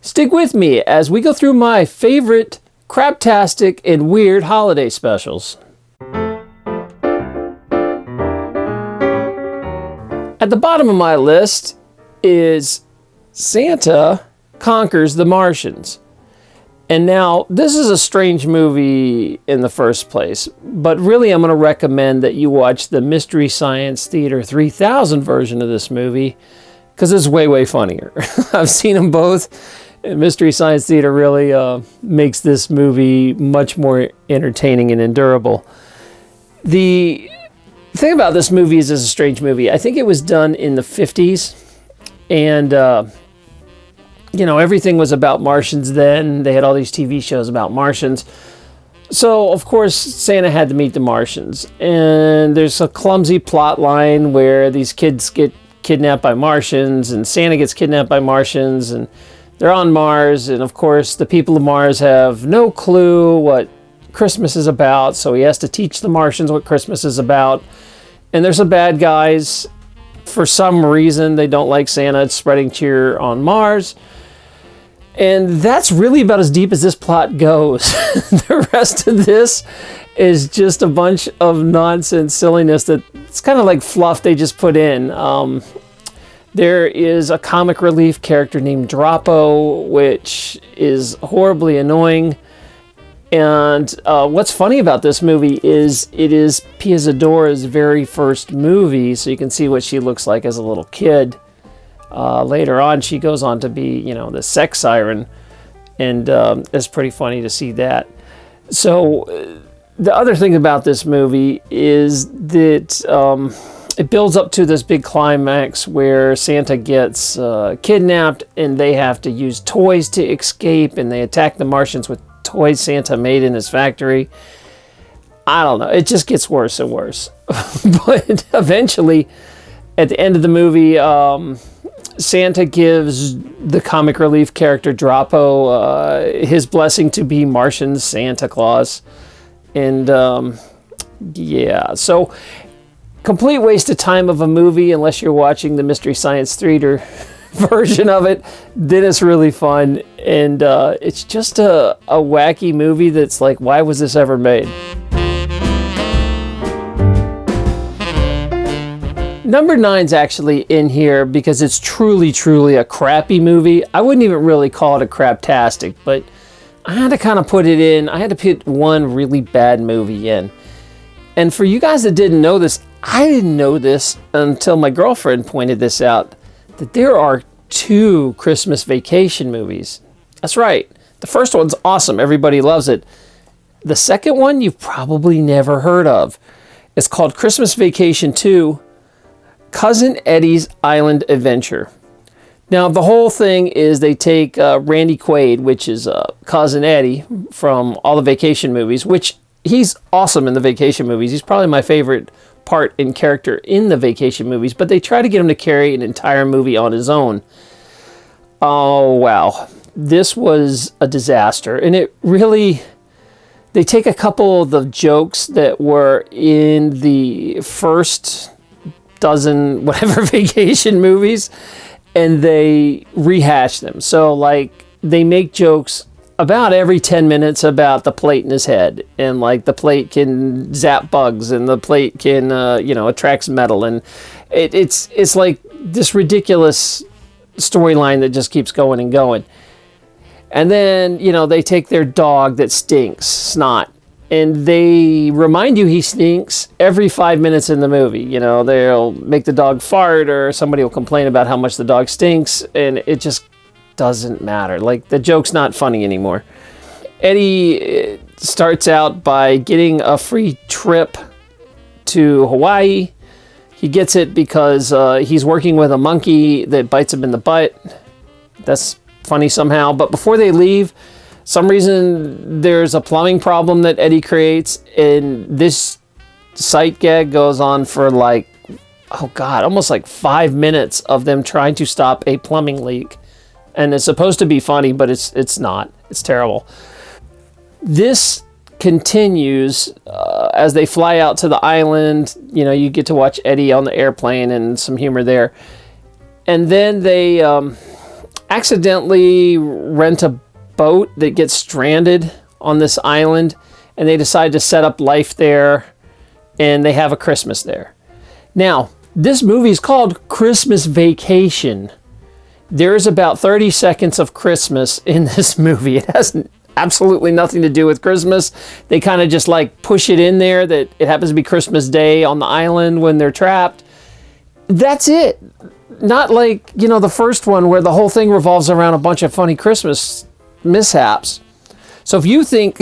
Stick with me as we go through my favorite craptastic and weird holiday specials. At the bottom of my list is Santa Conquers the Martians. And now, this is a strange movie in the first place, but really I'm going to recommend that you watch the Mystery Science Theater 3000 version of this movie, because it's way, way funnier. I've seen them both, and Mystery Science Theater really makes this movie much more entertaining and endurable. The thing about this movie is it's a strange movie. I think it was done in the 50s, and everything was about Martians then. They had all these TV shows about Martians. So, of course, Santa had to meet the Martians. And there's a clumsy plot line where these kids get kidnapped by Martians, and Santa gets kidnapped by Martians, and they're on Mars. And, of course, the people of Mars have no clue what Christmas is about, so he has to teach the Martians what Christmas is about. And there's some bad guys. For some reason, they don't like Santa. It's spreading cheer on Mars. And that's really about as deep as this plot goes. The rest of this is just a bunch of nonsense silliness that it's kind of like fluff they just put in. There is a comic relief character named Drapo, which is horribly annoying. And what's funny about this movie is it is Pia Zadora's very first movie, so you can see what she looks like as a little kid. Later on, she goes on to be, the sex siren, and it's pretty funny to see that. So the other thing about this movie is that it builds up to this big climax where Santa gets kidnapped, and they have to use toys to escape, and they attack the Martians with toys Santa made in his factory. I don't know. It just gets worse and worse. But eventually, at the end of the movie, Santa gives the comic relief character Drapo his blessing to be Martian Santa Claus. And so complete waste of time of a movie unless you're watching the Mystery Science Theater version of it. Then it's really fun. And it's just a wacky movie that's like, why was this ever made? Number 9's actually in here because it's truly, truly a crappy movie. I wouldn't even really call it a craptastic, but I had to kind of put it in. I had to put one really bad movie in. And for you guys that didn't know this, I didn't know this until my girlfriend pointed this out, that there are 2 Christmas Vacation movies. That's right. The first one's awesome. Everybody loves it. The second one you've probably never heard of. It's called Christmas Vacation 2, Cousin Eddie's Island Adventure. Now, the whole thing is they take Randy Quaid, which is Cousin Eddie from all the Vacation movies, which he's awesome in the Vacation movies. He's probably my favorite part in character in the Vacation movies, but they try to get him to carry an entire movie on his own. Oh, wow. This was a disaster. And it really... They take a couple of the jokes that were in the first dozen whatever Vacation movies, and they rehash them. So, like, they make jokes about every 10 minutes about the plate in his head, and like the plate can zap bugs, and the plate can attracts metal, and it's like this ridiculous storyline that just keeps going and going. And then they take their dog that stinks snot, and they remind you he stinks every 5 minutes in the movie. They'll make the dog fart, or somebody will complain about how much the dog stinks, and it just doesn't matter. Like, the joke's not funny anymore. Eddie starts out by getting a free trip to Hawaii. He gets it because he's working with a monkey that bites him in the butt. That's funny somehow. But before they leave, some reason there's a plumbing problem that Eddie creates, and this sight gag goes on for almost like 5 minutes of them trying to stop a plumbing leak. And it's supposed to be funny, but it's not. It's terrible. This continues as they fly out to the island. You get to watch Eddie on the airplane and some humor there. And then they accidentally rent a boat that gets stranded on this island, and they decide to set up life there, and they have a Christmas there. Now, this movie is called Christmas Vacation. There's about 30 seconds of Christmas in this movie. It has absolutely nothing to do with Christmas. They kind of just like push it in there that it happens to be Christmas Day on the island when they're trapped. That's it. Not like, you know, the first one where the whole thing revolves around a bunch of funny Christmas mishaps. So if you think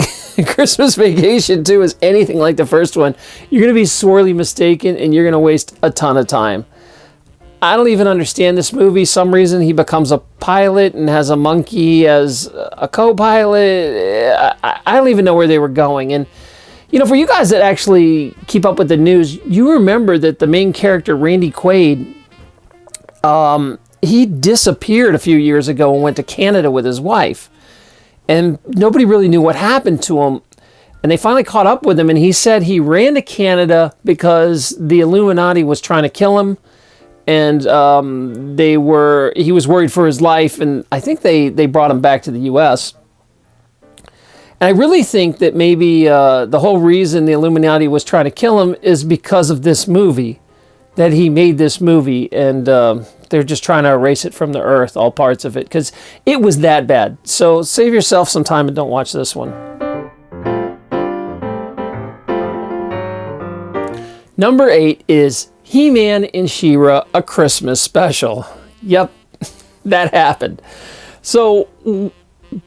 Christmas Vacation 2 is anything like the first one, you're going to be sorely mistaken, and you're going to waste a ton of time. I don't even understand this movie. Some reason he becomes a pilot and has a monkey as a co-pilot. I don't even know where they were going. And, you know, for you guys that actually keep up with the news, you remember that the main character, Randy Quaid, he disappeared a few years ago and went to Canada with his wife. And nobody really knew what happened to him. And they finally caught up with him, and he said he ran to Canada because the Illuminati was trying to kill him. And he was worried for his life, and I think they brought him back to the U.S. And I really think that maybe the whole reason the Illuminati was trying to kill him is because of this movie, that he made this movie, and they're just trying to erase it from the earth, all parts of it, because it was that bad. So save yourself some time and don't watch this one. Number 8 is He-Man and She-Ra, a Christmas special. Yep, that happened. So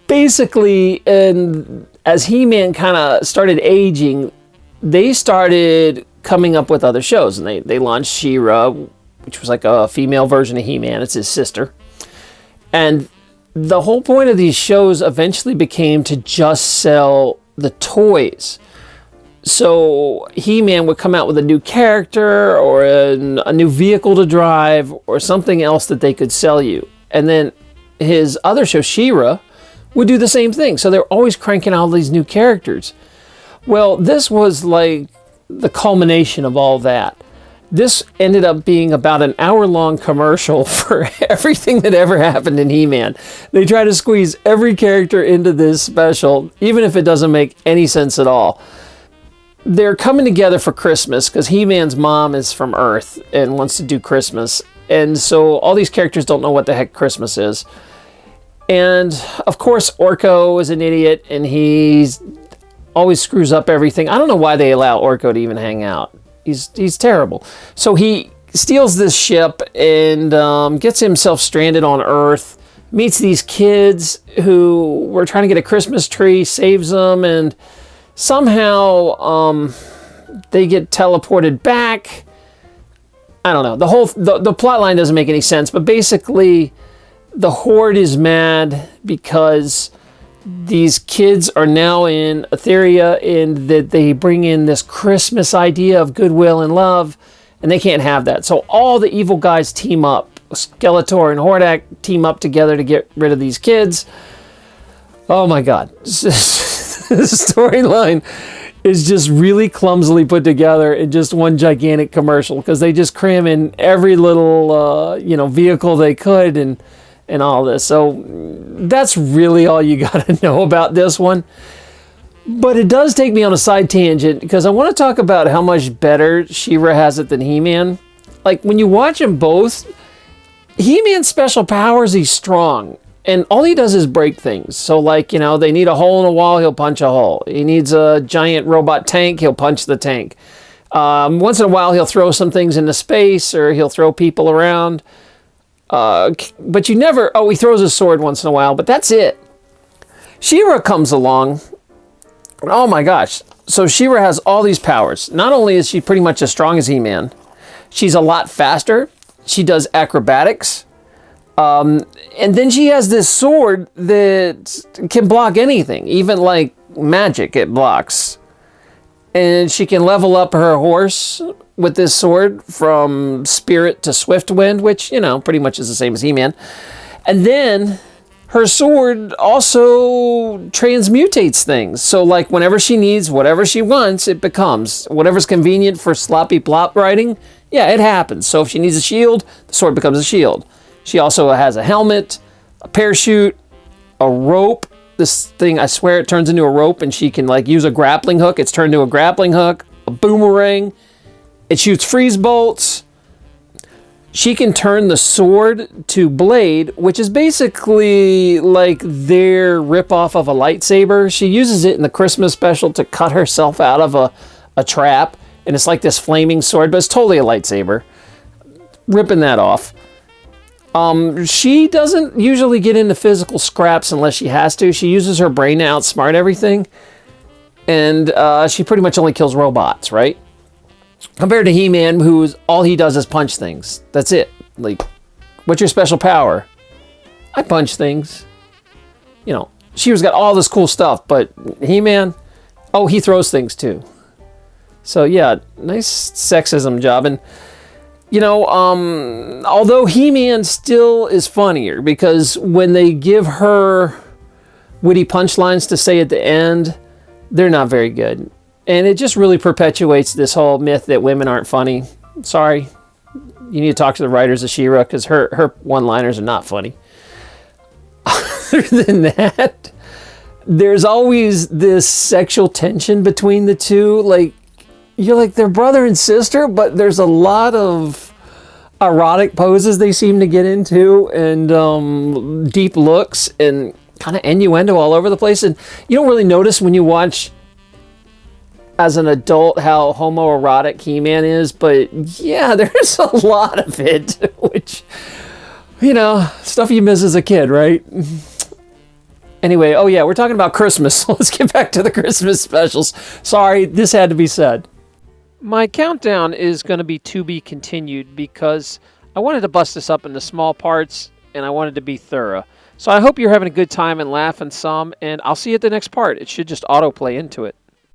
basically, as He-Man kind of started aging, they started coming up with other shows, and they launched She-Ra, which was like a female version of He-Man. It's his sister. And the whole point of these shows eventually became to just sell the toys. So He-Man would come out with a new character or a new vehicle to drive or something else that they could sell you. And then his other show, She-Ra, would do the same thing. So they're always cranking out these new characters. Well, this was like the culmination of all that. This ended up being about an hour-long commercial for everything that ever happened in He-Man. They try to squeeze every character into this special, even if it doesn't make any sense at all. They're coming together for Christmas because He-Man's mom is from Earth and wants to do Christmas. And so all these characters don't know what the heck Christmas is. And, of course, Orko is an idiot, and he always screws up everything. I don't know why they allow Orko to even hang out. He's terrible. So he steals this ship and gets himself stranded on Earth, meets these kids who were trying to get a Christmas tree, saves them, and somehow they get teleported back. I don't know. The plot line doesn't make any sense, but basically the Horde is mad because these kids are now in Etheria, and that they bring in this Christmas idea of goodwill and love, and they can't have that. So all the evil guys team up. Skeletor and Hordak team up together to get rid of these kids. Oh my God. The storyline is just really clumsily put together in just one gigantic commercial, because they just cram in every little vehicle they could and all this. So that's really all you got to know about this one. But it does take me on a side tangent, because I want to talk about how much better She-Ra has it than He-Man. Like, when you watch them both, He-Man's special powers, he's strong. And all he does is break things. So, like, they need a hole in a wall, he'll punch a hole. He needs a giant robot tank, he'll punch the tank. Once in a while, he'll throw some things into space, or he'll throw people around. But you never... Oh, he throws his sword once in a while, but that's it. She-Ra comes along. Oh my gosh. So She-Ra has all these powers. Not only is she pretty much as strong as He-Man, she's a lot faster. She does acrobatics. And then she has this sword that can block anything. Even like magic, it blocks. And she can level up her horse with this sword from Spirit to Swift Wind, which, pretty much is the same as He-Man. And then her sword also transmutates things. So, like, whenever she needs whatever she wants, it becomes. Whatever's convenient for sloppy plot writing, yeah, it happens. So if she needs a shield, the sword becomes a shield. She also has a helmet. a parachute, a rope. This thing, I swear it turns into a rope, and she can like use a grappling hook. It's turned into a grappling hook, a boomerang. It shoots freeze bolts. She can turn the sword to blade, which is basically like their ripoff of a lightsaber. She uses it in the Christmas special to cut herself out of a trap, and it's like this flaming sword, but it's totally a lightsaber. Ripping that off. She doesn't usually get into physical scraps unless she has to. She uses her brain to outsmart everything, and she pretty much only kills robots, right? Compared to He-Man, who's all he does is punch things. That's it. Like, what's your special power? I punch things. You know, She-Ra's got all this cool stuff, but He-Man, oh, he throws things too. So yeah, nice sexism job. And you know, although He-Man still is funnier, because when they give her witty punchlines to say at the end, they're not very good. And it just really perpetuates this whole myth that women aren't funny. Sorry. You need to talk to the writers of She-Ra, because her one-liners are not funny. Other than that, there's always this sexual tension between the two. Like, you're like, they're brother and sister, but there's a lot of erotic poses they seem to get into, and deep looks, and kind of innuendo all over the place. And you don't really notice when you watch as an adult how homoerotic He-Man is, but yeah, there's a lot of it, which, you know, stuff you miss as a kid, right? Anyway, oh yeah, we're talking about Christmas, so let's get back to the Christmas specials. Sorry, this had to be said. My countdown is going to be continued, because I wanted to bust this up into small parts, and I wanted to be thorough. So I hope you're having a good time and laughing some, and I'll see you at the next part. It should just autoplay into it.